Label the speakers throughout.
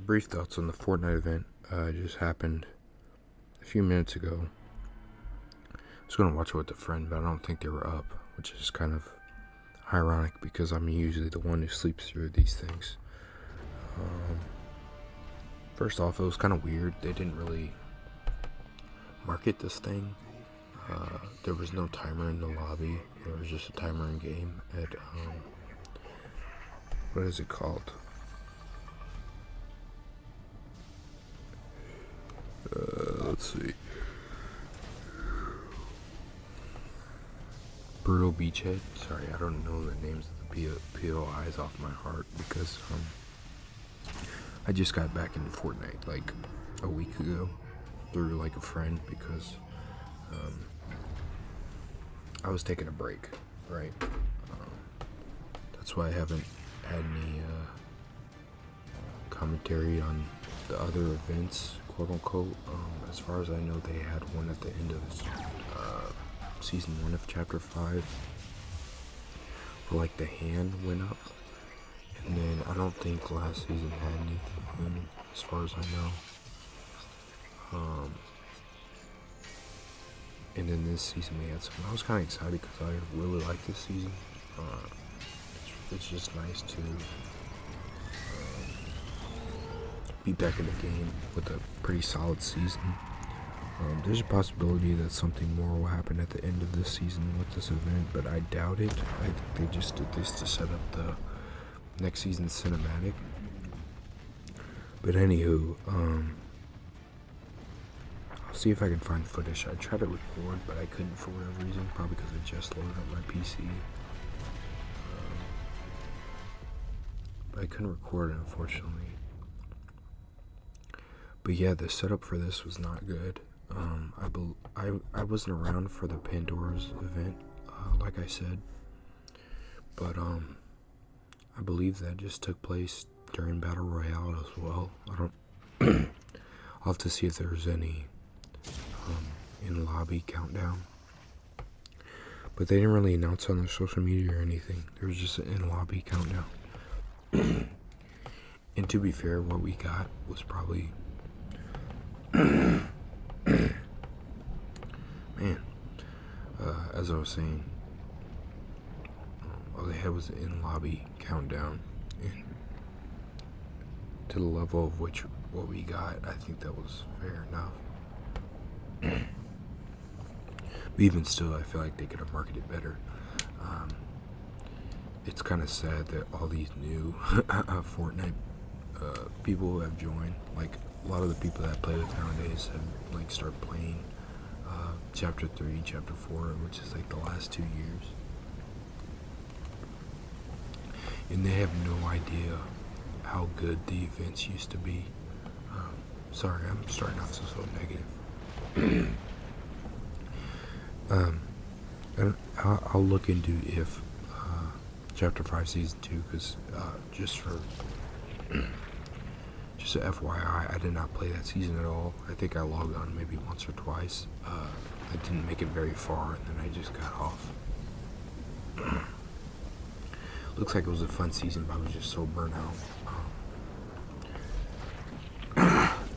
Speaker 1: Brief thoughts on the Fortnite event. Just happened a few minutes ago. I was going to watch it with a friend, but I don't think they were up, which is kind of ironic because I'm usually the one who sleeps through these things. First off, it was kind of weird. They didn't really market this thing. There was no timer in the lobby. There was just a timer in game at, what is it called? Let's see. Brutal Beachhead. Sorry, I don't know the names of the POIs off my heart because I just got back into Fortnite like a week ago through like a friend because I was taking a break, right? That's why I haven't had any commentary on the other events, quote unquote. As far as I know, they had one at the end of season 1 of chapter 5 where like the hand went up, and then I don't think last season had anything as far as I know. And then this season we had something. I was kind of excited because I really like this season. It's just nice to be back in the game with a pretty solid season. There's a possibility that something more will happen at the end of this season with this event, but I doubt it. I think they just did this to set up the next season's cinematic. But anywho, I'll see if I can find footage. I tried to record, but I couldn't for whatever reason, probably because I just loaded up my PC. But I couldn't record it, unfortunately. But yeah, the setup for this was not good. I wasn't around for the Pandora's event, like I said. But I believe that just took place during Battle Royale as well. I don't. I'll have to see if there's any in-lobby countdown. But they didn't really announce on their social media or anything. There was just an in-lobby countdown. And to be fair, what we got was probably as I was saying, all they had was an in-lobby countdown, and to the level of which what we got, I think that was fair enough. But even still, I feel like they could have marketed better. It's kind of sad that all these new Fortnite people who have joined, like a lot of the people that I play with nowadays, have like started playing chapter 3, chapter 4, which is like the last 2 years, and they have no idea how good the events used to be. Sorry, I'm starting off so negative. And I'll look into if chapter 5 season 2, because just a FYI, I did not play that season at all. I think I logged on maybe once or twice. I didn't make it very far, and then I just got off. Looks like it was a fun season, but I was just so burnt out.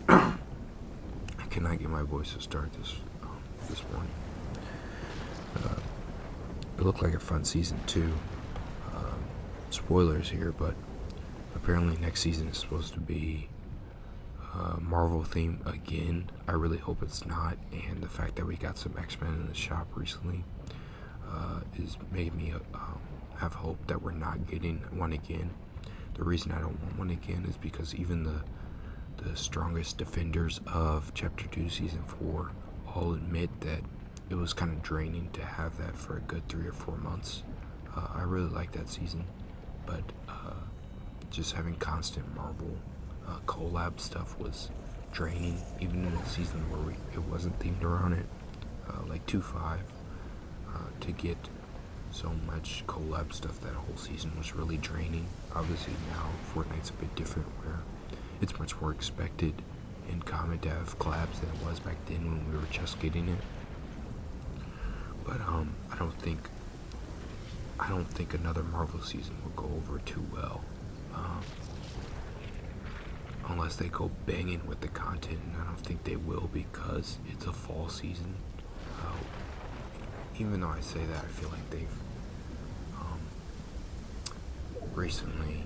Speaker 1: I cannot get my voice to start this morning. It looked like a fun season too. Spoilers here, but apparently next season is supposed to be Marvel theme again. I really hope it's not, and the fact that we got some X-Men in the shop recently is made me have hope that we're not getting one again. The reason I don't want one again is because even the strongest defenders of chapter 2 season 4 all admit that it was kind of draining to have that for a good 3 or 4 months. I really like that season, but just having constant Marvel collab stuff was draining, even in a season where it wasn't themed around it, like 2.5. To get so much collab stuff that whole season was really draining. Obviously now Fortnite's a bit different, where it's much more expected and common to have collabs than it was back then when we were just getting it. But I don't think another Marvel season will go over too well, unless unless they go banging with the content, and I don't think they will because it's a fall season. Even though I say that, I feel like they've recently,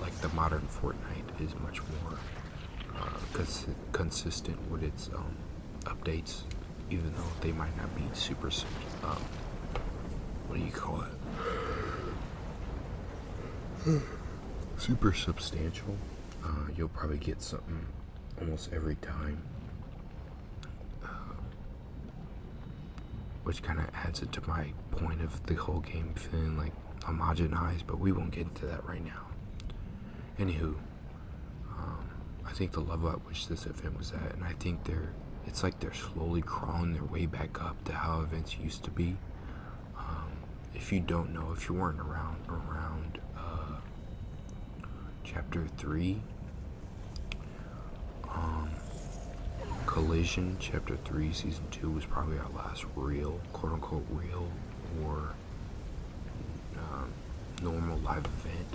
Speaker 1: like the modern Fortnite is much more consistent with its updates, even though they might not be super, what do you call it? Super substantial. You'll probably get something almost every time, which kind of adds it to my point of the whole game feeling like homogenized, but we won't get into that right now. Anywho, I think the level at which this event was at, and I think it's like they're slowly crawling their way back up to how events used to be. If you don't know, if you weren't around chapter 3, Collision, chapter 3, season 2 was probably our last real, quote unquote real, or normal live event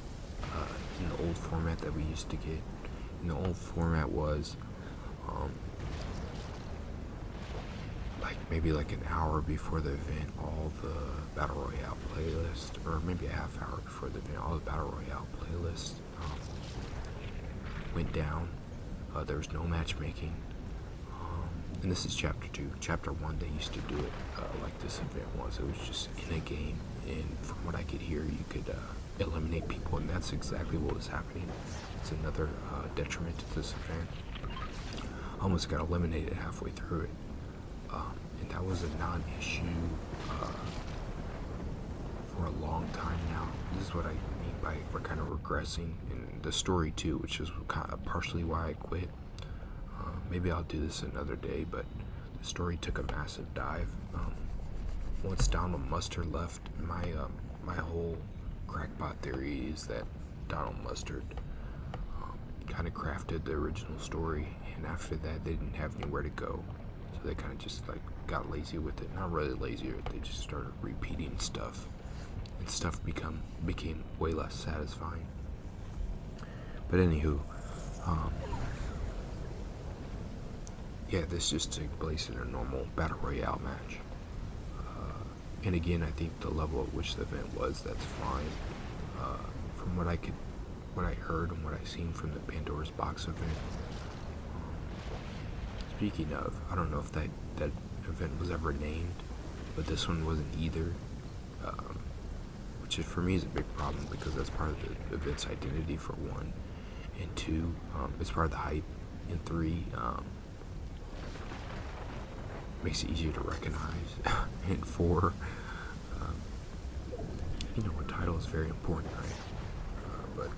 Speaker 1: in the old format that we used to get. And the old format was maybe like an hour before the event, all the Battle Royale playlist, or maybe a half hour before the event, all the Battle Royale playlists went down. There was no matchmaking. And this is chapter 2. Chapter 1, they used to do it like this event was. It was just in a game, and from what I could hear, you could eliminate people, and that's exactly what was happening. It's another detriment to this event. I almost got eliminated halfway through it. And that was a non-issue for a long time now. This is what I mean by we're kind of regressing in the story too, which is kind of partially why I quit. Maybe I'll do this another day, but the story took a massive dive. Once Donald Mustard left, my whole crackpot theory is that Donald Mustard kind of crafted the original story, and after that they didn't have anywhere to go, so they kind of just like got lazy with it. Not really lazy, they just started repeating stuff, and stuff became way less satisfying. But anywho, yeah, this just took place in a normal Battle Royale match. And again, I think the level at which the event was, that's fine. From what I heard and what I seen from the Pandora's Box event. Speaking of, I don't know if that event was ever named, but this one wasn't either. Which for me is a big problem, because that's part of the event's identity, for one. And two, it's part of the hype. And three, makes it easier to recognize. And four, a title is very important, right? But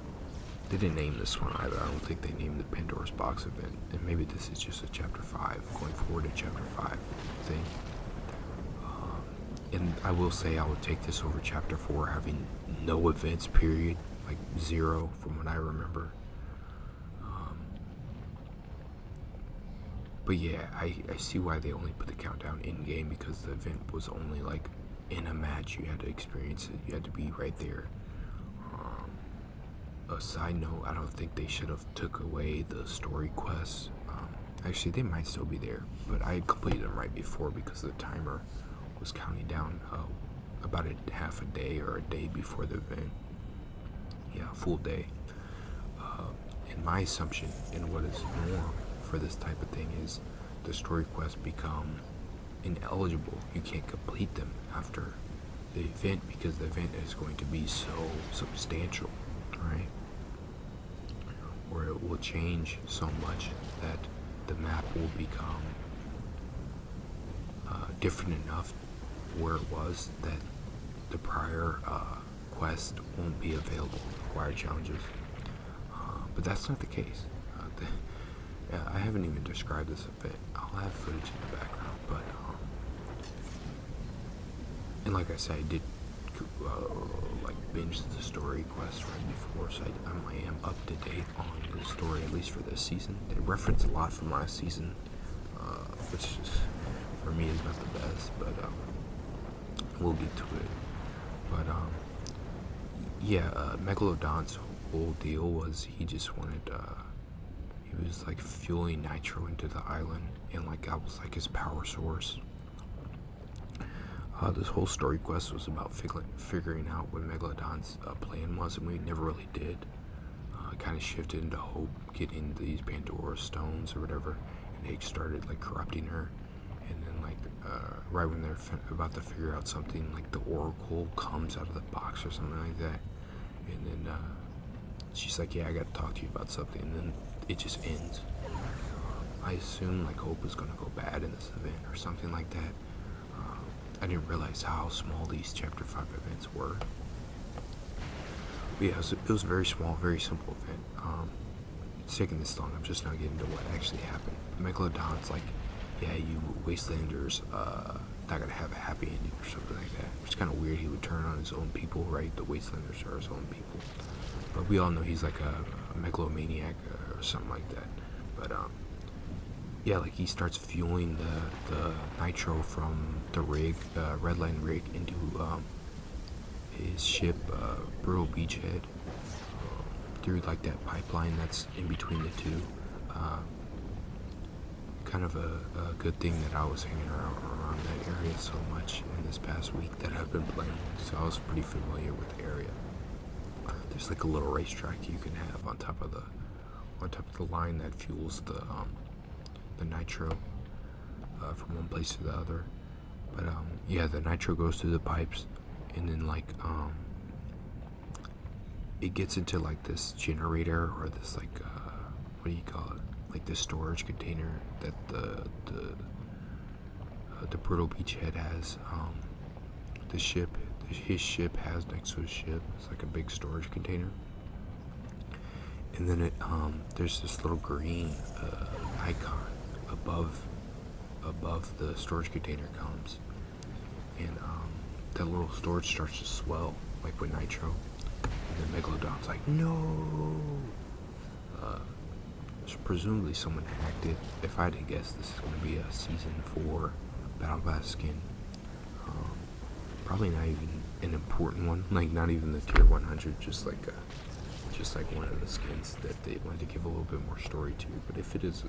Speaker 1: they didn't name this one either. I don't think they named the Pandora's Box event. And maybe this is just a chapter 5, going forward to chapter 5 thing. And I will say I would take this over chapter 4, having no events, period. Like 0 from what I remember. But yeah, I see why they only put the countdown in game, because the event was only like in a match. You had to experience it. You had to be right there. A side note, I don't think they should have took away the story quests. Actually, they might still be there, but I completed them right before, because the timer was counting down about a half a day or a day before the event. Yeah, a full day. And my assumption, and what is norm for this type of thing, is the story quests become ineligible. You can't complete them after the event, because the event is going to be so substantial, right? Or it will change so much that the map will become different enough where it was that the prior quest won't be available, required challenges. But that's not the case. I haven't even described this event. I'll have footage in the background, but and like I said, I did like binge the story quest right before, so I am up to date on the story, at least for this season. They reference a lot from last season, which is, for me, is not the best, but we'll get to it. But yeah, Megalodon's whole deal was he just wanted he was like fueling nitro into the island, and like that was like his power source. This whole story quest was about figuring out what Megalodon's plan was, and we never really did. Kind of shifted into Hope getting these Pandora stones or whatever, and they started like corrupting her. And then like right when they're about to figure out something, like the Oracle comes out of the box or something like that, and then she's like, "Yeah, I got to talk to you about something," and then it just ends. I assume like Hope is gonna go bad in this event or something like that. I didn't realize how small these Chapter 5 events were. But yeah, it was a very small, very simple event. It's taking this long. I'm just not getting to what actually happened. Megalodon's like, yeah, you Wastelanders not gonna have a happy ending or something like that. It's kind of weird he would turn on his own people, right? The Wastelanders are his own people. But we all know he's like a megalomaniac or something like that. But yeah, like he starts fueling the nitro from the rig, Redline rig, into his ship, Brutal Beachhead, through like that pipeline that's in between the two. Kind of a good thing that I was hanging around that area so much in this past week that I've been playing, so I was pretty familiar with the area. There's like a little racetrack you can have on top of the line that fuels the nitro from one place to the other. But yeah, the nitro goes through the pipes, and then like it gets into like this generator or this like what do you call it? Like this storage container that the Brutal Beachhead has. His ship has next to his ship. It's like a big storage container. And then there's this little green icon above the storage container comes, and that little storage starts to swell, like with nitro. And then Megalodon's like, no. So presumably someone hacked it. If I had to guess, this is going to be a Season 4 Battle Pass skin. Probably not even an important one, like not even the tier 100, just like one of the skins that they wanted to give a little bit more story to. But if it is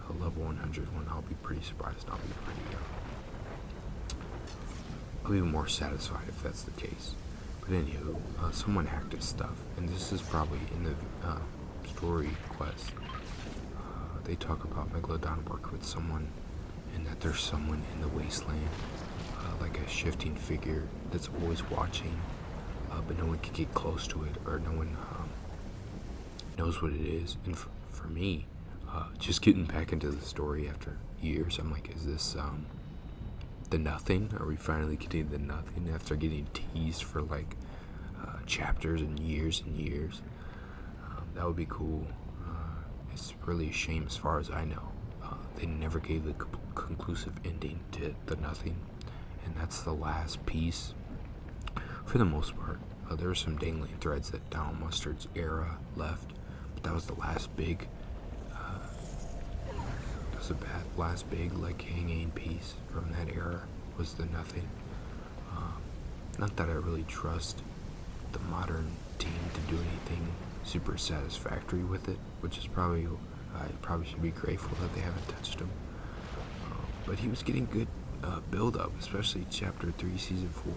Speaker 1: a level 100 one, I'll be pretty surprised. I'll be more satisfied if that's the case. But anywho, someone hacked his stuff, and this is probably in the story quest. They talk about Megalodon work with someone, and that there's someone in the wasteland, like a shifting figure that's always watching, but no one can get close to it, or no one knows what it is. And for me, just getting back into the story after years, I'm like, is this the nothing? Are we finally getting the nothing after getting teased for like chapters and years and years? That would be cool. It's really a shame, as far as I know. They never gave the conclusive ending to the nothing, and that's the last piece for the most part. There were some dangling threads that Donald Mustard's era left, but that was the last big last big like hanging piece from that era was the nothing. Not that I really trust the modern team to do anything super satisfactory with it, which is I probably should be grateful that they haven't touched him. But he was getting good build up, especially Chapter 3, Season 4,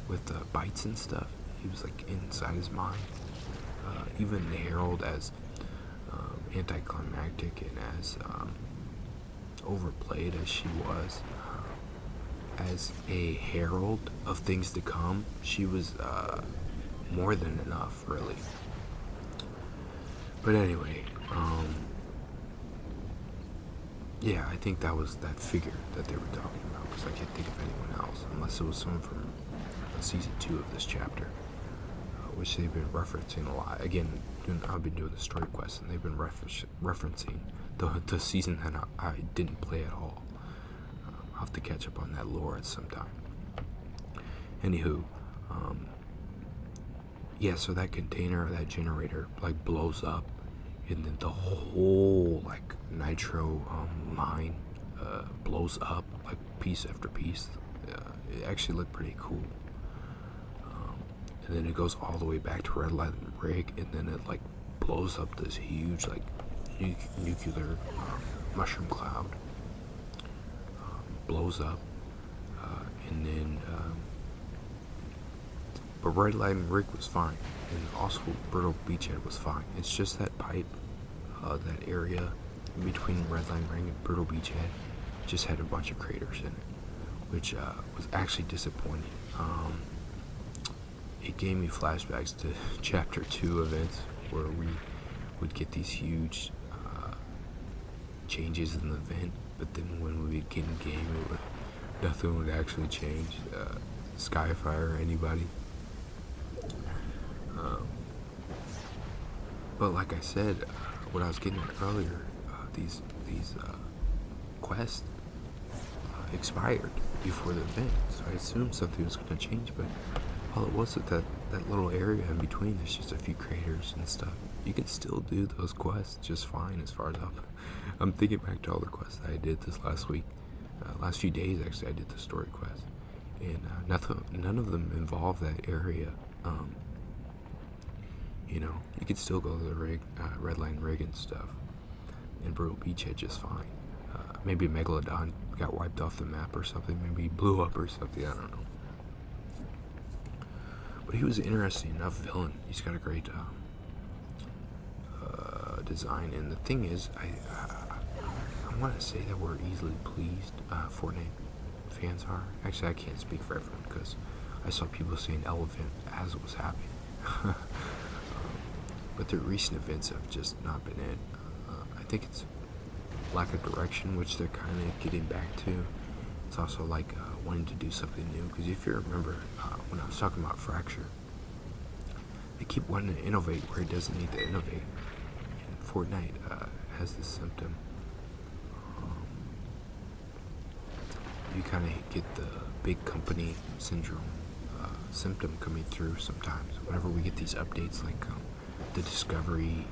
Speaker 1: with the bites and stuff. He was like inside his mind. Even the Herald, as anticlimactic and as overplayed as she was, as a herald of things to come, she was more than enough, really. But anyway, yeah, I think that was that figure that they were talking about, because I can't think of anyone else, unless it was someone from Season 2 of this chapter, which they've been referencing a lot. Again, I've been doing the story quest, and they've been referencing the season that I didn't play at all. I'll have to catch up on that lore at some time. Anywho, yeah, so that container, that generator, like blows up, and then the whole like nitro mine blows up, like piece after piece. It actually looked pretty cool. And then it goes all the way back to Red Light Rig, and then it like blows up this huge like nuclear mushroom cloud, blows up, and then but Red Line Rig was fine, and also Brittle Beachhead was fine. It's just that pipe, that area in between Red Line Ring and Brittle Beachhead just had a bunch of craters in it, which was actually disappointing. It gave me flashbacks to Chapter 2 events where we would get these huge changes in the event, but then when we would get in game, nothing would actually change. Skyfire or anybody. But like I said, what I was getting at earlier, these quests expired before the event, so I assumed something was going to change, but all it was with that little area in between, there's just a few craters and stuff. You can still do those quests just fine as far as I'm thinking back to all the quests that I did this last week. Last few days, actually, I did the story quest, and none of them involve that area. You could still go to the Red Line Rig and stuff, and Brutal Beachhead just fine. Maybe Megalodon got wiped off the map or something. Maybe he blew up or something. I don't know. But he was an interesting enough villain. He's got a great design, and the thing is, I want to say that we're easily pleased. Fortnite fans are. Actually, I can't speak for everyone because I saw people saying elephant as it was happening. But the recent events have just not been it. I think it's lack of direction, which they're kind of getting back to. It's also like wanting to do something new, because if you remember when I was talking about Fracture, they keep wanting to innovate where it doesn't need to innovate. And Fortnite has this symptom. You kind of get the big company syndrome symptom coming through sometimes whenever we get these updates, like the Discovery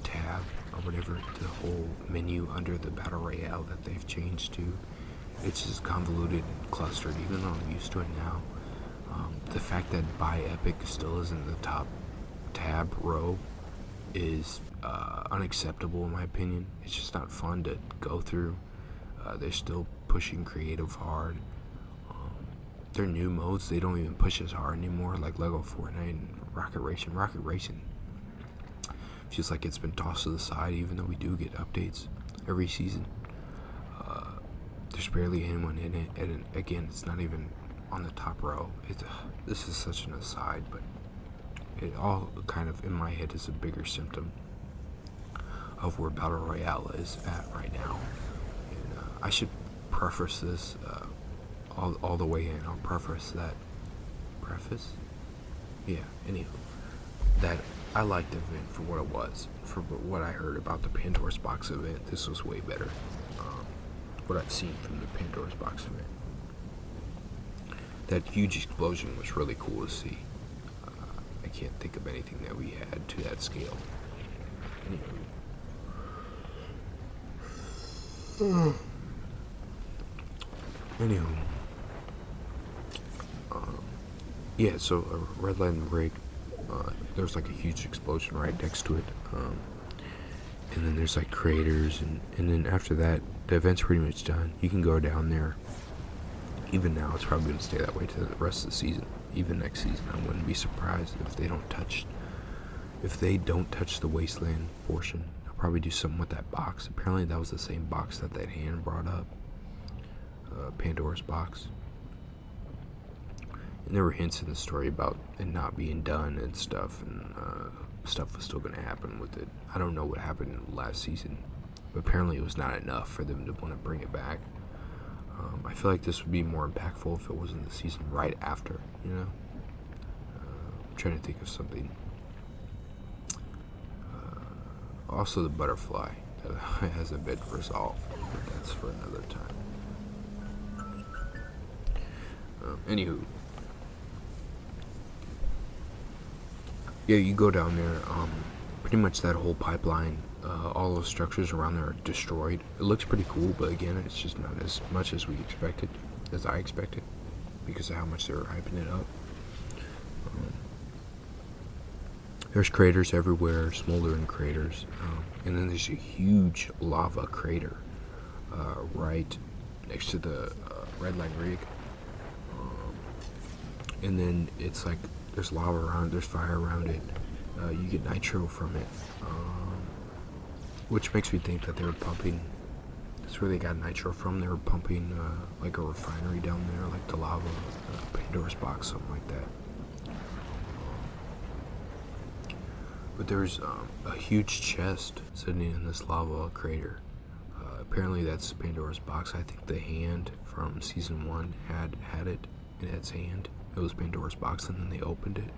Speaker 1: tab or whatever, the whole menu under the Battle Royale that they've changed to. It's just convoluted and clustered, even though I'm used to it now. The fact that Buy Epic still isn't the top tab row is unacceptable in my opinion. It's just not fun to go through. They're still pushing creative hard. Their new modes, they don't even push as hard anymore, like Lego Fortnite and Rocket Racing. Rocket Racing feels like it's been tossed to the side, even though we do get updates every season. There's barely anyone in it, and again, it's not even on the top row. This is such an aside, but it all kind of in my head is a bigger symptom of where Battle Royale is at right now. And I should preface this all the way in. I'll preface that. Anywho, that I liked the event for what it was. For what I heard about the Pandora's Box event, this was way better. What I've seen from the Pandora's Box event. That huge explosion was really cool to see. I can't think of anything that we had to that scale. Anywho. Yeah, so a Red Line Rig, there's like a huge explosion right next to it. And then there's like craters, and then after that, the event's pretty much done. You can go down there. Even now, it's probably going to stay that way to the rest of the season. Even next season, I wouldn't be surprised if they don't touch the wasteland portion. They'll probably do something with that box. Apparently, that was the same box that hand brought up, Pandora's Box. And there were hints in the story about it not being done and stuff, and stuff was still going to happen with it. I don't know what happened last season, but apparently it was not enough for them to want to bring it back. I feel like this would be more impactful if it was in the season right after, you know? I'm trying to think of something. Also the butterfly hasn't been resolved, but that's for another time. Anywho. Yeah, you go down there, pretty much that whole pipeline, all those structures around there are destroyed. It looks pretty cool, but again, it's just not as much as we expected, as I expected, because of how much they were hyping it up. There's craters everywhere, smoldering craters, and then there's a huge lava crater right next to the red line rig. And then it's like there's lava around, there's fire around it. You get nitro from it, which makes me think that they were pumping. That's where they got nitro from. They were pumping like a refinery down there, like the lava, Pandora's box, something like that. But there's a huge chest sitting in this lava crater. Apparently that's Pandora's box. I think the hand from season 1 had it in its hand. It was Pandora's box, and then they opened it.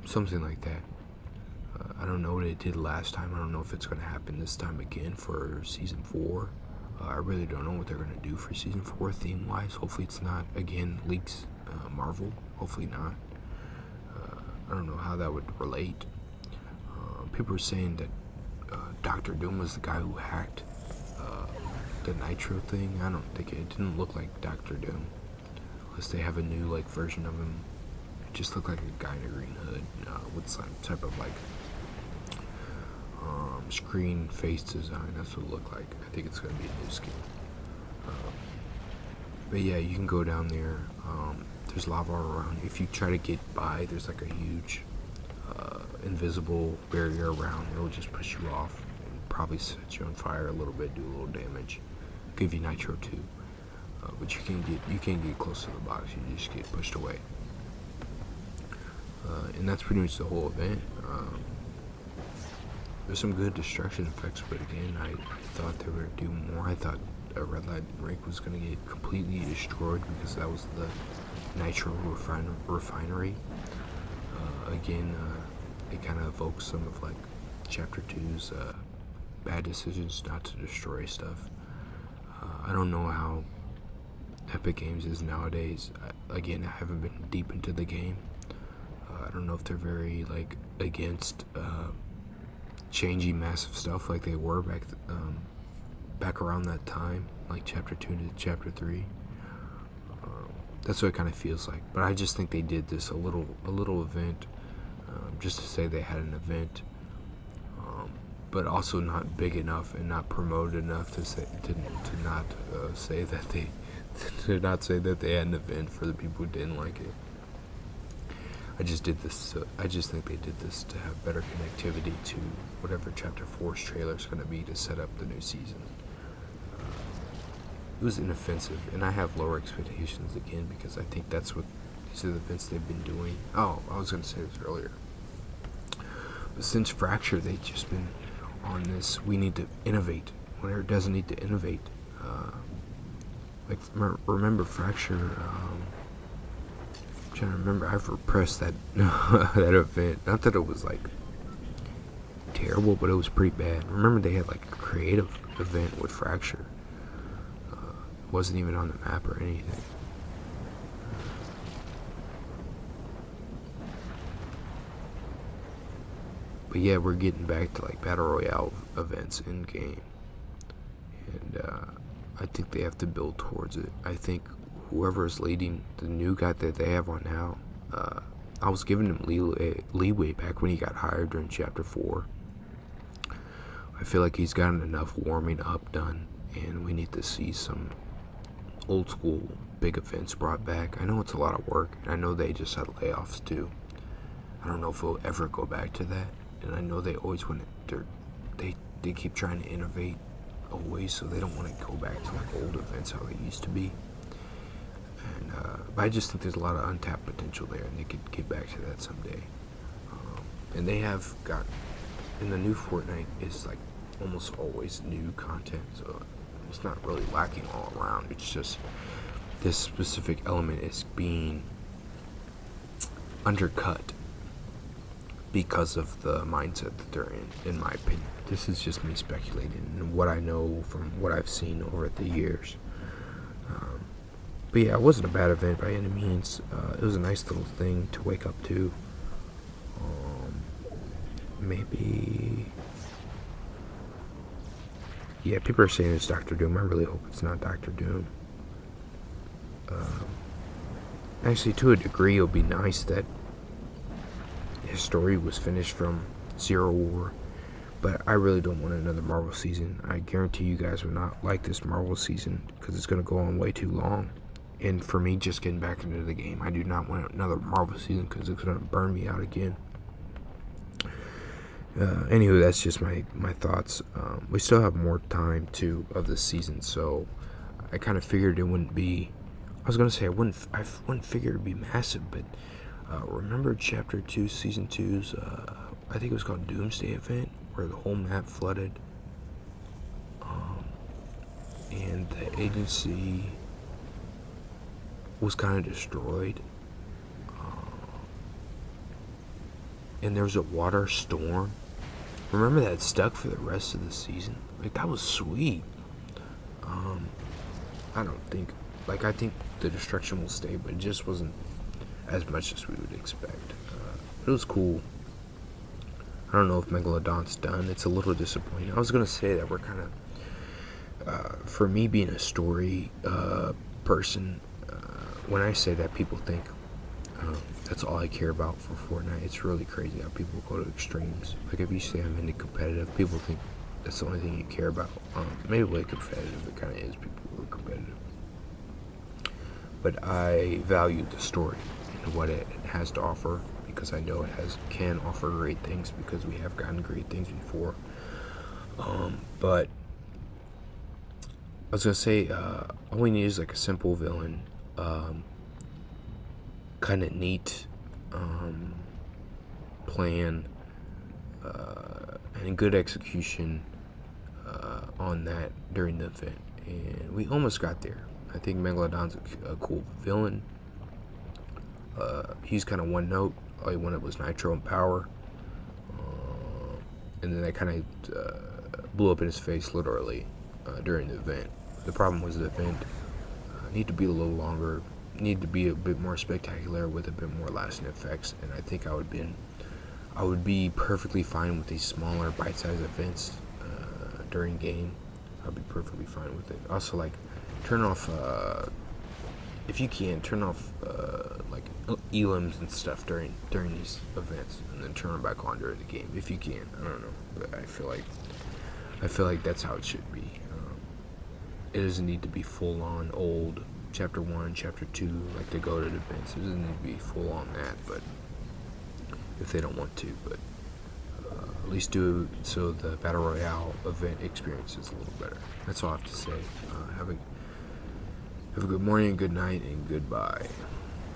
Speaker 1: Something like that. I don't know what it did last time. I don't know if it's going to happen this time again for season 4. I really don't know what they're going to do for season 4 theme-wise. Hopefully it's not, again, leaks Marvel. Hopefully not. I don't know how that would relate. People were saying that Doctor Doom was the guy who hacked the Nitro thing. I don't think it didn't look like Doctor Doom. Unless they have a new like version of him. It just looked like a guy in a green hood with some type of like screen face design. That's what it looked like. I think it's going to be a new skin. But yeah, you can go down there. There's lava around. If you try to get by, there's like a huge invisible barrier around. It'll just push you off and probably set you on fire a little bit, do a little damage, give you nitro too. But you can't get close to the box. You just get pushed away. And that's pretty much the whole event. There's some good destruction effects, but again, I thought they would do more. I thought Red Light Rig was going to get completely destroyed because that was the nitro refinery. Again, it kind of evokes some of like Chapter 2's bad decisions not to destroy stuff. I don't know how Epic Games is nowadays. I haven't been deep into the game. I don't know if they're very like against changing massive stuff like they were back around that time, like Chapter 2 to Chapter 3. That's what it kind of feels like. But I just think they did this a little event, just to say they had an event, but also not big enough and not promoted enough to not say that they had an event for the people who didn't like it. I just think they did this to have better connectivity to whatever Chapter 4's trailer is going to be to set up the new season. It was inoffensive, and I have lower expectations again because I think that's what these are the events they've been doing. Oh, I was going to say this earlier. But since Fracture, they've just been on this, we need to innovate. Whenever it doesn't need to innovate. Remember Fracture, I'm trying to remember, I've repressed that that event. Not that it was like terrible, but it was pretty bad. Remember they had like a creative event with Fracture. It wasn't even on the map or anything. But yeah, we're getting back to like Battle Royale events in game. And I think they have to build towards it. I think whoever is leading, the new guy that they have on now, I was giving him leeway back when he got hired during Chapter 4. I feel like he's gotten enough warming up done, and we need to see some old school big events brought back. I know it's a lot of work, and I know they just had layoffs too. I don't know if we'll ever go back to that, and I know they always want to, they keep trying to innovate always, so they don't want to go back to like old events how they used to be. And but I just think there's a lot of untapped potential there, and they could get back to that someday. And they have got, in the new Fortnite is like almost always new content, so it's not really lacking all around. It's just this specific element is being undercut because of the mindset that they're in my opinion. This is just me speculating and what I know from what I've seen over the years. But yeah, it wasn't a bad event by any means. It was a nice little thing to wake up to. Maybe... Yeah, people are saying it's Doctor Doom. I really hope it's not Doctor Doom. Actually, to a degree, it'll be nice that his story was finished from Zero War. But I really don't want another Marvel season. I guarantee you guys will not like this Marvel season because it's going to go on way too long. And for me, just getting back into the game, I do not want another Marvel season because it's going to burn me out again. Anyway, that's just my thoughts. We still have more time of this season, so I kind of figured it wouldn't be. I was gonna say I wouldn't figure it'd be massive, but remember Chapter 2, Season 2's I think it was called Doomsday Event, where the whole map flooded, and the agency was kind of destroyed, and there was a water storm. Remember that stuck for the rest of the season? Like, that was sweet. I don't think, like, I think the destruction will stay, but it just wasn't as much as we would expect. It was cool. I don't know if Megalodon's done. It's a little disappointing. I was going to say that we're kind of, for me being a story person, when I say that, people think that's all I care about for Fortnite. It's really crazy how people go to extremes. Like, if you say I'm into competitive, people think that's the only thing you care about. Maybe like competitive, it kind of is. People who are competitive. But I value the story and what it has to offer, because I know it can offer great things, because we have gotten great things before. But I was gonna say, all we need is like a simple villain, kind of neat plan, and good execution on that during the event, and we almost got there. I think Megalodon's a cool villain. He's kind of one note. All he wanted was nitro and power, and then that kind of blew up in his face literally during the event. The problem was the event needed to be a little longer, needed to be a bit more spectacular with a bit more lasting effects, and I think I would be perfectly fine with these smaller bite-sized events during game. I'd be perfectly fine with it. Also, like, turn off, if you can, turn off like elims and stuff during these events, and then turn them back on during the game if you can. I don't know, but I feel like that's how it should be. It doesn't need to be full on old Chapter 1, Chapter 2, like to go to the events. It doesn't need to be full on that, but if they don't want to, but at least do it so the Battle Royale event experience is a little better. That's all I have to say. Have a good morning, good night, and goodbye.